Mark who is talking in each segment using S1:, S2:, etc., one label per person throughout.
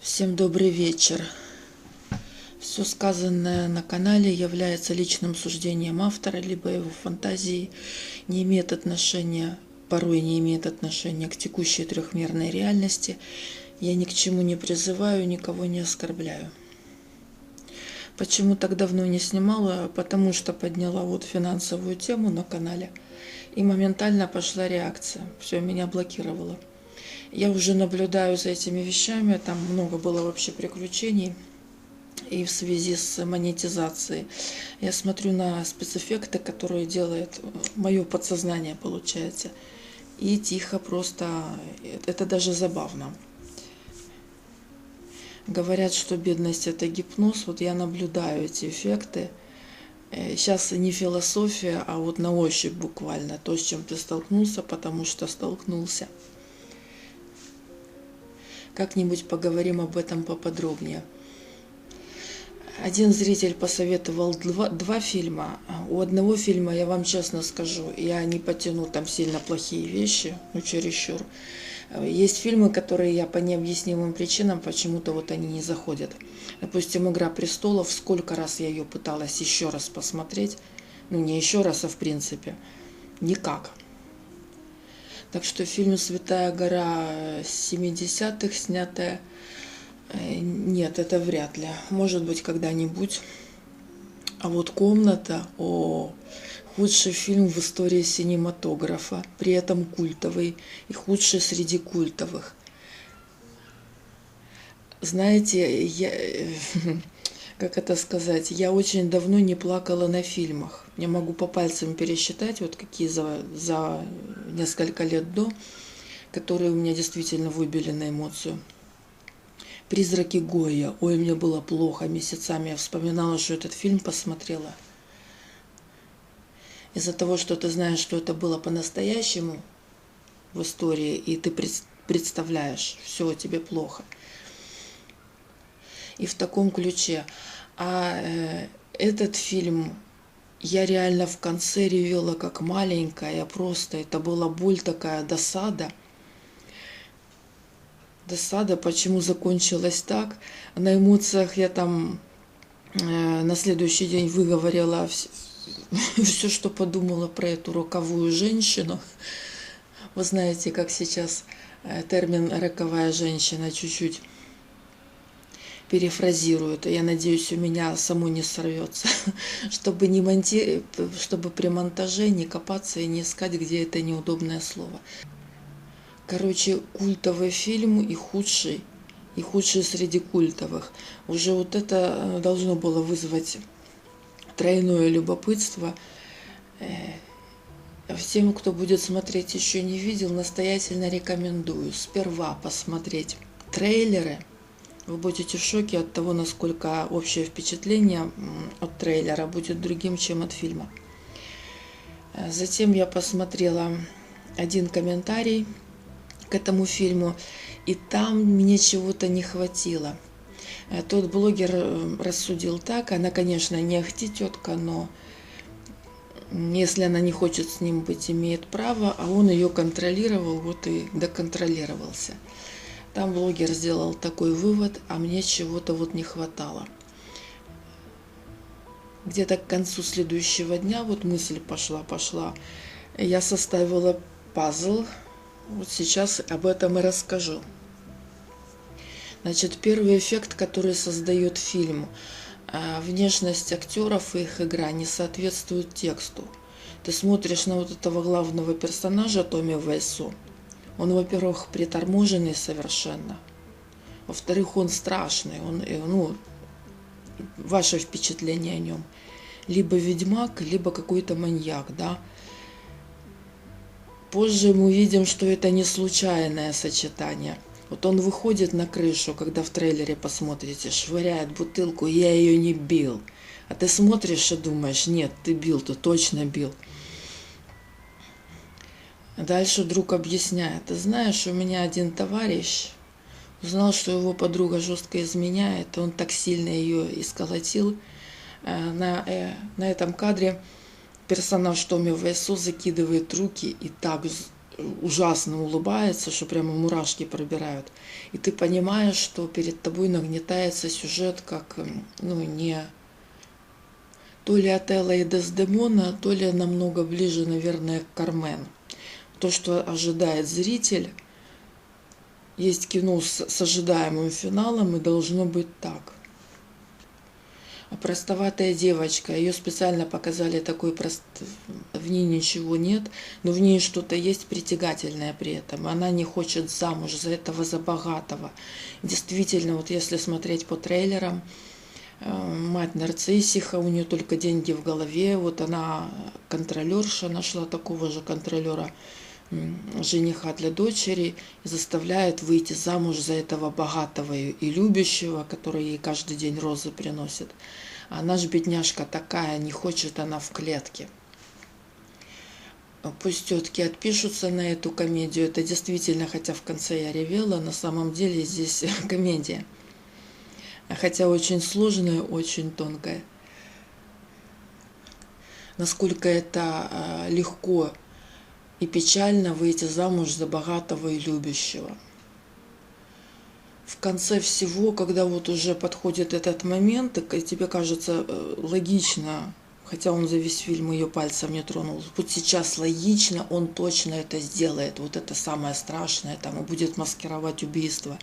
S1: Всем добрый вечер. Все сказанное на канале является личным суждением автора, либо его фантазией, не имеет отношения, порой не имеет отношения к текущей трехмерной реальности. Я ни к чему не призываю, никого не оскорбляю. Почему так давно не снимала? Потому что подняла вот финансовую тему на канале, и моментально пошла реакция. Все, меня блокировало. Я уже наблюдаю за этими вещами, там много было вообще приключений. И в связи с монетизацией я смотрю на спецэффекты, которые делает мое подсознание, получается. И тихо просто, это даже забавно. Говорят, что бедность это гипноз. Вот я наблюдаю эти эффекты. Сейчас не философия, а вот на ощупь буквально. То, с чем ты столкнулся, потому что столкнулся. Как-нибудь поговорим об этом поподробнее. Один зритель посоветовал два фильма. У одного фильма, я вам честно скажу, я не потяну там сильно плохие вещи, ну чересчур. Есть фильмы, которые я по необъяснимым причинам почему-то вот они не заходят. Допустим, «Игра престолов», сколько раз я ее пыталась еще раз посмотреть. Ну не еще раз, а в принципе. Никак. Так что фильм «Святая гора» 70-х снятая, нет, это вряд ли. Может быть, когда-нибудь. А вот «Комната», худший фильм в истории синематографа, при этом культовый и худший среди культовых. Знаете, как это сказать, я очень давно не плакала на фильмах. Я могу по пальцам пересчитать, вот какие за несколько лет до, которые у меня действительно выбили на эмоцию. «Призраки Гойя». Ой, мне было плохо месяцами. Я вспоминала, что этот фильм посмотрела. Из-за того, что ты знаешь, что это было по-настоящему в истории, и ты представляешь, все, тебе плохо. И в таком ключе. Этот фильм, я реально в конце ревела как маленькая, просто, это была боль такая, досада. Досада, почему закончилось так. На эмоциях я там на следующий день выговорила все, что подумала про эту роковую женщину. Вы знаете, как сейчас термин «роковая женщина» чуть-чуть перефразируют. Я надеюсь, у меня само не сорвется, чтобы при монтаже не копаться и не искать, где это неудобное слово. Короче, культовый фильм и худший среди культовых. Уже вот это должно было вызвать тройное любопытство. Всем, кто будет смотреть, еще не видел, настоятельно рекомендую сперва посмотреть трейлеры. Вы будете в шоке от того, насколько общее впечатление от трейлера будет другим, чем от фильма. Затем я посмотрела один комментарий к этому фильму, и там мне чего-то не хватило. Тот блогер рассудил так, она, конечно, не ахти тетка, но если она не хочет с ним быть, имеет право, а он ее контролировал, вот и доконтролировался. Там блогер сделал такой вывод, а мне чего-то вот не хватало. Где-то к концу следующего дня вот мысль пошла. Я составила пазл. Вот сейчас об этом и расскажу. Значит, первый эффект, который создает фильм. Внешность актеров и их игра не соответствует тексту. Ты смотришь на вот этого главного персонажа Томми Вайсо. Он, во-первых, приторможенный совершенно. Во-вторых, он страшный. Ваше впечатление о нем. Либо ведьмак, либо какой-то маньяк, да. Позже мы увидим, что это не случайное сочетание. Вот он выходит на крышу, когда в трейлере посмотрите, швыряет бутылку, я ее не бил. А ты смотришь и думаешь, нет, ты бил, ты точно бил. Дальше друг объясняет, ты знаешь, у меня один товарищ узнал, что его подруга жестко изменяет, он так сильно ее исколотил. На этом кадре персонаж Томми Вайсо закидывает руки и так ужасно улыбается, что прямо мурашки пробирают. И ты понимаешь, что перед тобой нагнетается сюжет как, ну, не то ли Отелло и Дездемона, то ли намного ближе, наверное, к Кармен. То, что ожидает зритель, есть кино с ожидаемым финалом, и должно быть так. Простоватая девочка, ее специально показали такой в ней ничего нет, но в ней что-то есть притягательное при этом. Она не хочет замуж за богатого. Действительно, вот если смотреть по трейлерам, мать нарциссиха, у нее только деньги в голове, вот она контролерша, нашла такого же контролера, жениха для дочери, и заставляет выйти замуж за этого богатого и любящего, который ей каждый день розы приносит. А она же бедняжка такая, не хочет она в клетке. Пусть тетки отпишутся на эту комедию. Это действительно, хотя в конце я ревела, на самом деле здесь комедия. Хотя очень сложная, очень тонкая. Насколько это легко и печально выйти замуж за богатого и любящего. В конце всего, когда вот уже подходит этот момент, и тебе кажется логично, хотя он за весь фильм ее пальцем не тронул, вот сейчас логично, он точно это сделает, вот это самое страшное, там, и будет маскировать убийство.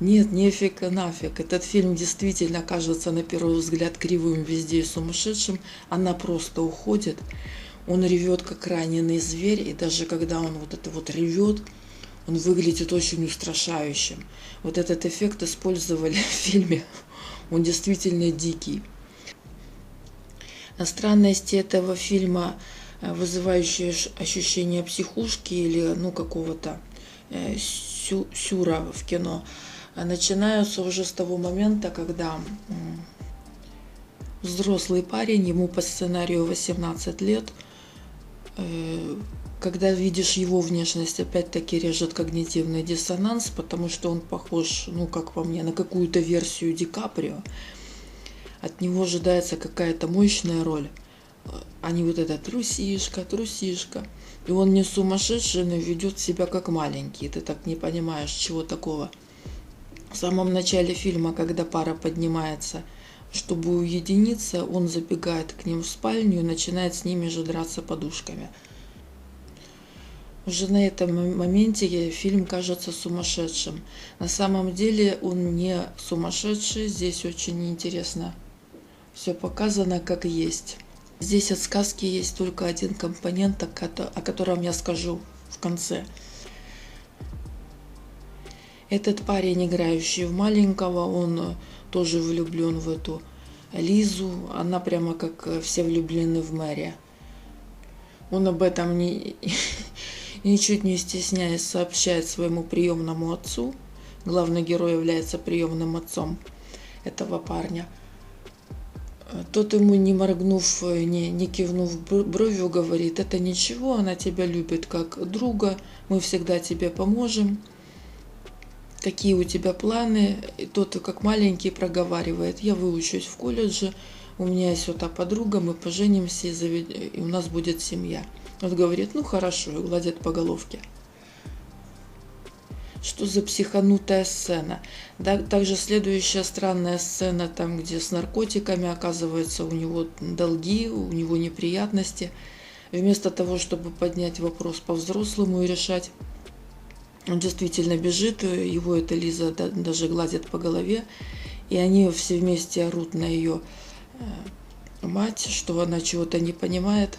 S1: Нет, нифиг нафиг. Этот фильм действительно кажется на первый взгляд кривым везде и сумасшедшим. Она просто уходит. Он ревет, как раненый зверь. И даже когда он вот это вот ревет, он выглядит очень устрашающим. Вот этот эффект использовали в фильме. Он действительно дикий. Странности этого фильма, вызывающие ощущение психушки или какого-то сюра в кино, начинаются уже с того момента, когда взрослый парень, ему по сценарию 18 лет, когда видишь его внешность, опять-таки режет когнитивный диссонанс, потому что он похож, как по мне, на какую-то версию Ди Каприо. От него ожидается какая-то мощная роль, а не вот эта трусишка. И он не сумасшедший, но ведет себя как маленький. Ты так не понимаешь, чего такого. В самом начале фильма, когда пара поднимается, чтобы уединиться, он забегает к ним в спальню и начинает с ними же драться подушками. Уже на этом моменте фильм кажется сумасшедшим. На самом деле он не сумасшедший, здесь очень интересно. Все показано как есть. Здесь от сказки есть только один компонент, о котором я скажу в конце. Этот парень, играющий в маленького, он тоже влюблен в эту Лизу. Она прямо как все влюблены в Мэри. Он об этом ничуть не стесняясь сообщает своему приемному отцу. Главный герой является приемным отцом этого парня. Тот ему, не моргнув, не кивнув бровью, говорит: это ничего, она тебя любит как друга, мы всегда тебе поможем. Какие у тебя планы? И тот, как маленький, проговаривает: я выучусь в колледже, у меня есть та подруга, мы поженимся и у нас будет семья. Он говорит: хорошо, и гладит по головке. Что за психанутая сцена? Также следующая странная сцена, там, где с наркотиками, оказывается, у него долги, у него неприятности. Вместо того, чтобы поднять вопрос по-взрослому и решать, он действительно бежит, его эта Лиза даже гладит по голове, и они все вместе орут на ее мать, что она чего-то не понимает.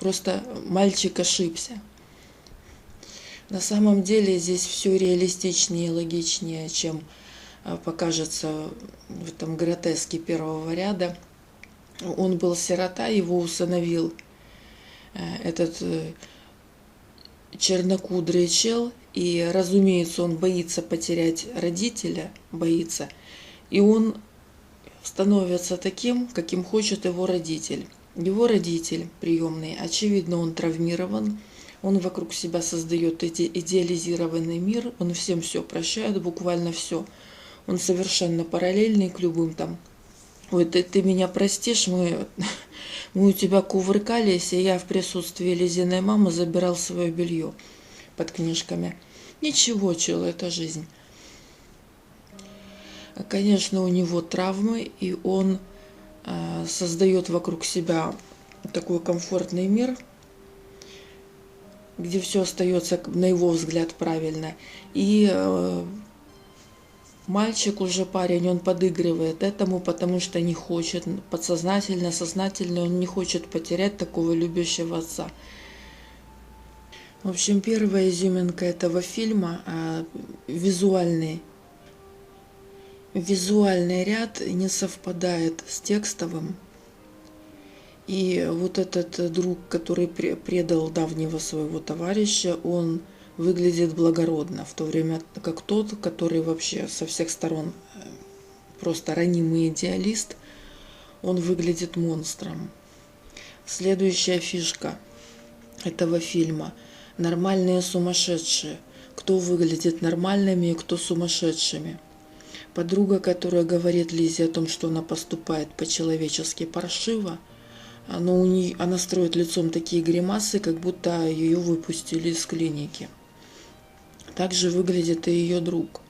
S1: Просто мальчик ошибся. На самом деле здесь все реалистичнее и логичнее, чем покажется в этом гротеске первого ряда. Он был сирота, его усыновил этот чернокудрый чел, и, разумеется, он боится потерять родителя, боится, и он становится таким, каким хочет его родитель. Его родитель приемный, очевидно, он травмирован, он вокруг себя создает идеализированный мир, он всем все прощает, буквально все. Он совершенно параллельный к любым там: ой, ты меня простишь, мы Мы у тебя кувыркались, и я в присутствии Лизиной мамы забирал свое белье под книжками. Ничего, чел, это жизнь. Конечно, у него травмы, и он создает вокруг себя такой комфортный мир, где все остается, на его взгляд, правильно. И мальчик уже парень, он подыгрывает этому, потому что не хочет, подсознательно, сознательно, он не хочет потерять такого любящего отца. В общем, первая изюминка этого фильма визуальный ряд не совпадает с текстовым. И вот этот друг, который предал давнего своего товарища, он выглядит благородно, в то время как тот, который вообще со всех сторон просто ранимый идеалист, он выглядит монстром. Следующая фишка этого фильма – нормальные сумасшедшие. Кто выглядит нормальными и кто сумасшедшими. Подруга, которая говорит Лизе о том, что она поступает по-человечески паршиво, она строит лицом такие гримасы, как будто ее выпустили из клиники. Также выглядит и ее друг.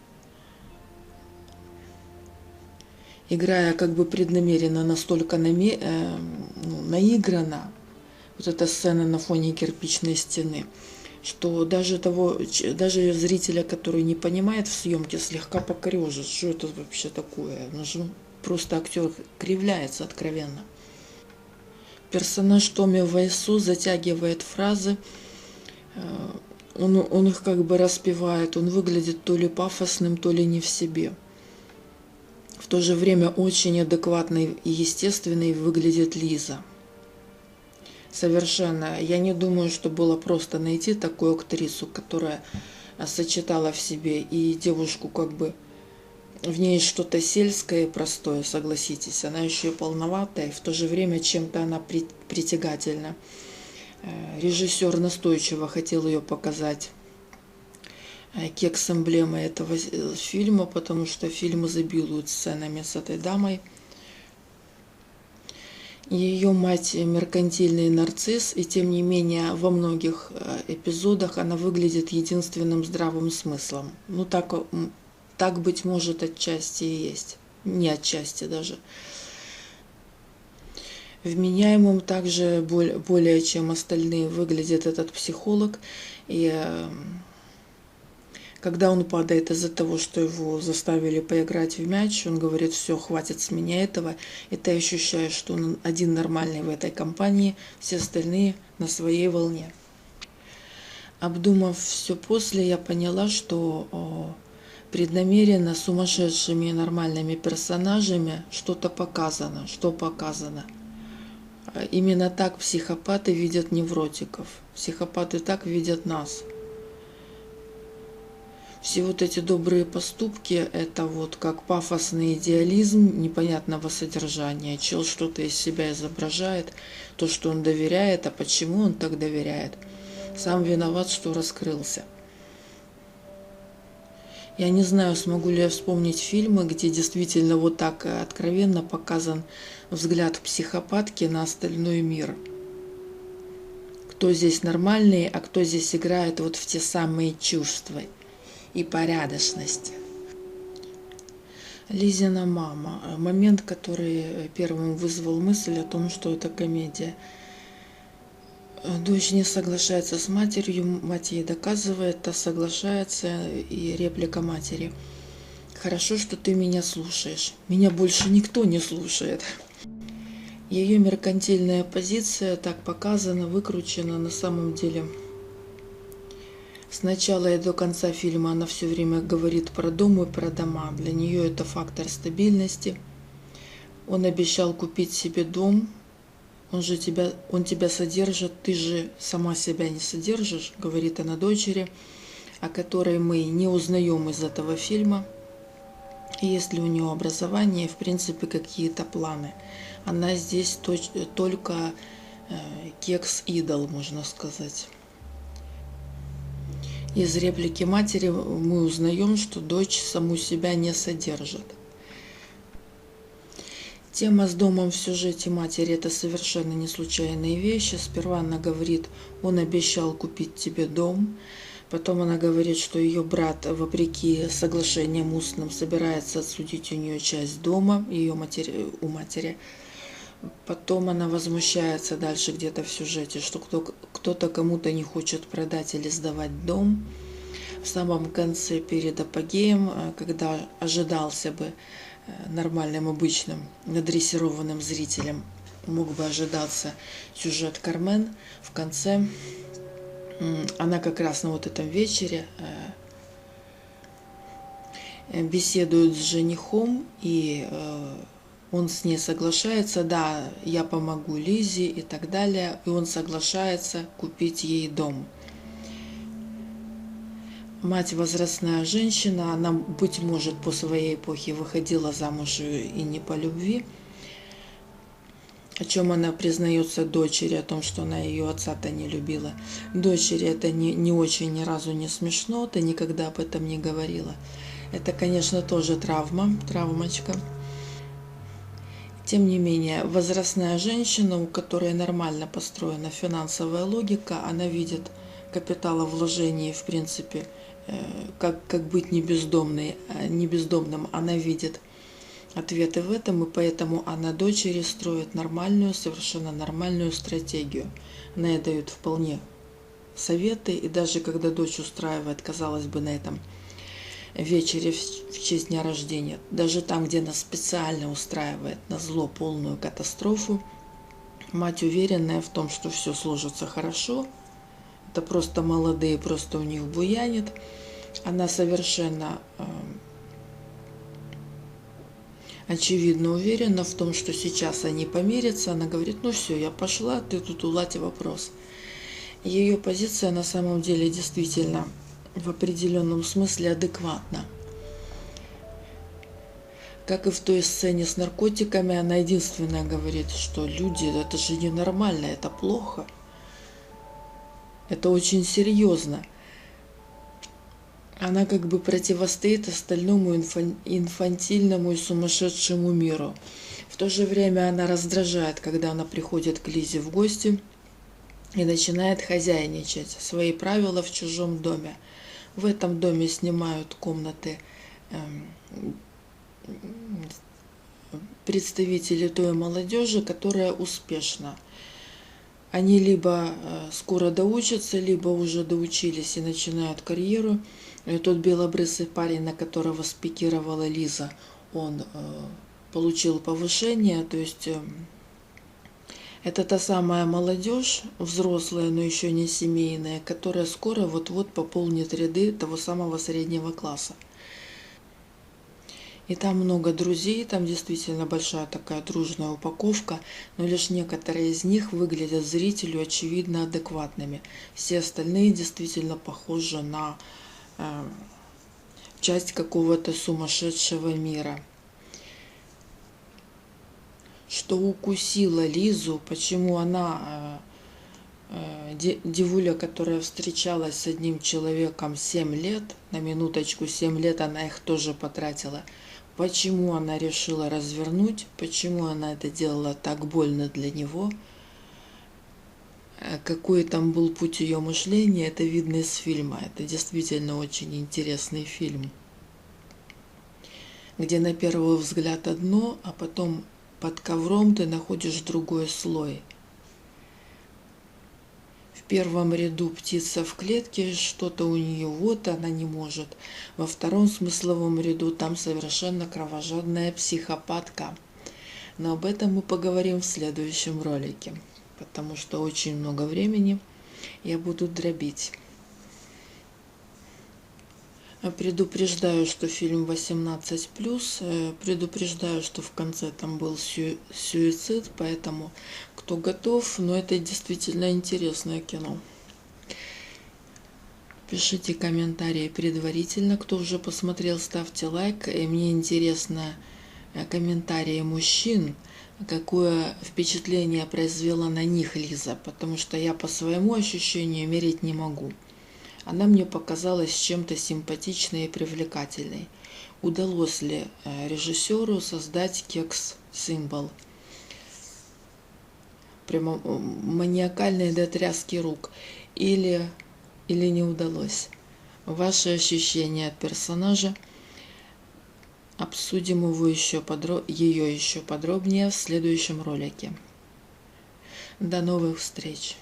S1: Играя как бы преднамеренно, настолько наигранно, вот эта сцена на фоне кирпичной стены, что даже зрителя, который не понимает в съемке, слегка покорежит. Что это вообще такое? Просто актер кривляется откровенно. Персонаж Томми Вайсо затягивает фразы, он их как бы распевает, он выглядит то ли пафосным, то ли не в себе. В то же время очень адекватной и естественной выглядит Лиза. Совершенно. Я не думаю, что было просто найти такую актрису, которая сочетала в себе и девушку как бы... В ней что-то сельское и простое, согласитесь. Она еще и полноватая, и в то же время чем-то она притягательна. Режиссер настойчиво хотел ее показать кекс-эмблемой этого фильма, потому что фильм изобилует сценами с этой дамой. Ее мать меркантильный нарцисс, и тем не менее во многих эпизодах она выглядит единственным здравым смыслом. Так, быть может, отчасти и есть. Не отчасти даже. Вменяемым также более чем остальные выглядит этот психолог. И когда он падает из-за того, что его заставили поиграть в мяч, он говорит: все, хватит с меня этого. И ты ощущаешь, что он один нормальный в этой компании, все остальные на своей волне. Обдумав все после, я поняла, что преднамеренно сумасшедшими и нормальными персонажами что-то показано. Что показано? Именно так психопаты видят невротиков. Психопаты так видят нас. Все вот эти добрые поступки – это вот как пафосный идеализм непонятного содержания. Чел что-то из себя изображает, то, что он доверяет, а почему он так доверяет? Сам виноват, что раскрылся. Я не знаю, смогу ли я вспомнить фильмы, где действительно вот так откровенно показан взгляд психопатки на остальной мир. Кто здесь нормальный, а кто здесь играет вот в те самые чувства и порядочность. Лизина мама. Момент, который первым вызвал мысль о том, что это комедия. Дочь не соглашается с матерью, мать ей доказывает, та соглашается, и реплика матери: «Хорошо, что ты меня слушаешь. Меня больше никто не слушает». Ее меркантильная позиция так показана, выкручена на самом деле. С начала и до конца фильма она все время говорит про дом и про дома. Для нее это фактор стабильности. Он обещал купить себе дом. Он тебя содержит, ты же сама себя не содержишь, говорит она дочери, о которой мы не узнаем из этого фильма. И есть ли у нее образование, в принципе, какие-то планы. Она здесь только кекс-идол, можно сказать. Из реплики матери мы узнаем, что дочь саму себя не содержит. Тема с домом в сюжете матери — это совершенно не случайные вещи. Сперва она говорит: он обещал купить тебе дом. Потом она говорит, что ее брат, вопреки соглашениям устным, собирается отсудить у нее часть дома, у матери. Потом она возмущается дальше где-то в сюжете, что кто-то кому-то не хочет продать или сдавать дом. В самом конце, перед апогеем, когда ожидался бы нормальным, обычным, надрессированным зрителем, мог бы ожидаться сюжет Кармен, в конце она как раз на вот этом вечере беседует с женихом, и он с ней соглашается: да, я помогу Лизе и так далее, и он соглашается купить ей дом. Мать возрастная женщина, она, быть может, по своей эпохе выходила замуж и не по любви, о чем она признается дочери, о том, что она ее отца-то не любила. Дочери это не очень ни разу не смешно, ты никогда об этом не говорила. Это, конечно, тоже травмочка. Тем не менее, возрастная женщина, у которой нормально построена финансовая логика, она видит капиталовложение, в принципе, как быть не бездомным, она видит ответы в этом, и поэтому она дочери строит совершенно нормальную стратегию. Она ей дает вполне советы, и даже когда дочь устраивает, казалось бы, на этом вечере в честь дня рождения, даже там, где она специально устраивает назло полную катастрофу, мать, уверенная в том, что все сложится хорошо, это просто молодые, просто у них буянит, она совершенно очевидно уверена в том, что сейчас они помирятся. Она говорит: ну все, я пошла, ты тут уладь вопрос. Ее позиция на самом деле действительно в определенном смысле адекватна. Как и в той сцене с наркотиками, она единственная говорит, что люди, это же ненормально, это плохо. Это очень серьезно. Она как бы противостоит остальному инфантильному и сумасшедшему миру. В то же время она раздражает, когда она приходит к Лизе в гости и начинает хозяйничать, свои правила в чужом доме. В этом доме снимают комнаты представители той молодежи, которая успешна. Они либо скоро доучатся, либо уже доучились и начинают карьеру. И тот белобрысый парень, на которого спикировала Лиза, он получил повышение. То есть это та самая молодежь, взрослая, но еще не семейная, которая скоро вот-вот пополнит ряды того самого среднего класса. И там много друзей, там действительно большая такая дружная упаковка, но лишь некоторые из них выглядят зрителю очевидно адекватными. Все остальные действительно похожи на часть какого-то сумасшедшего мира. Что укусила Лизу, почему она, девуля, которая встречалась с одним человеком 7 лет, на минуточку 7 лет она их тоже потратила, почему она решила развернуть, почему она это делала так больно для него, какой там был путь ее мышления, это видно из фильма. Это действительно очень интересный фильм, где на первый взгляд одно, а потом под ковром ты находишь другой слой. В первом ряду птица в клетке, что-то у нее вот, она не может. Во втором смысловом ряду там совершенно кровожадная психопатка. Но об этом мы поговорим в следующем ролике, потому что очень много времени я буду дробить. Предупреждаю, что фильм 18+, предупреждаю, что в конце там был суицид, поэтому кто готов, но это действительно интересное кино. Пишите комментарии предварительно, кто уже посмотрел, ставьте лайк. И мне интересно комментарии мужчин, какое впечатление произвела на них Лиза, потому что я по своему ощущению мерить не могу. Она мне показалась чем-то симпатичной и привлекательной. Удалось ли режиссеру создать кекс символ. Прямо маниакальные до тряски рук. Или не удалось. Ваши ощущения от персонажа. Обсудим ее еще подробнее в следующем ролике. До новых встреч!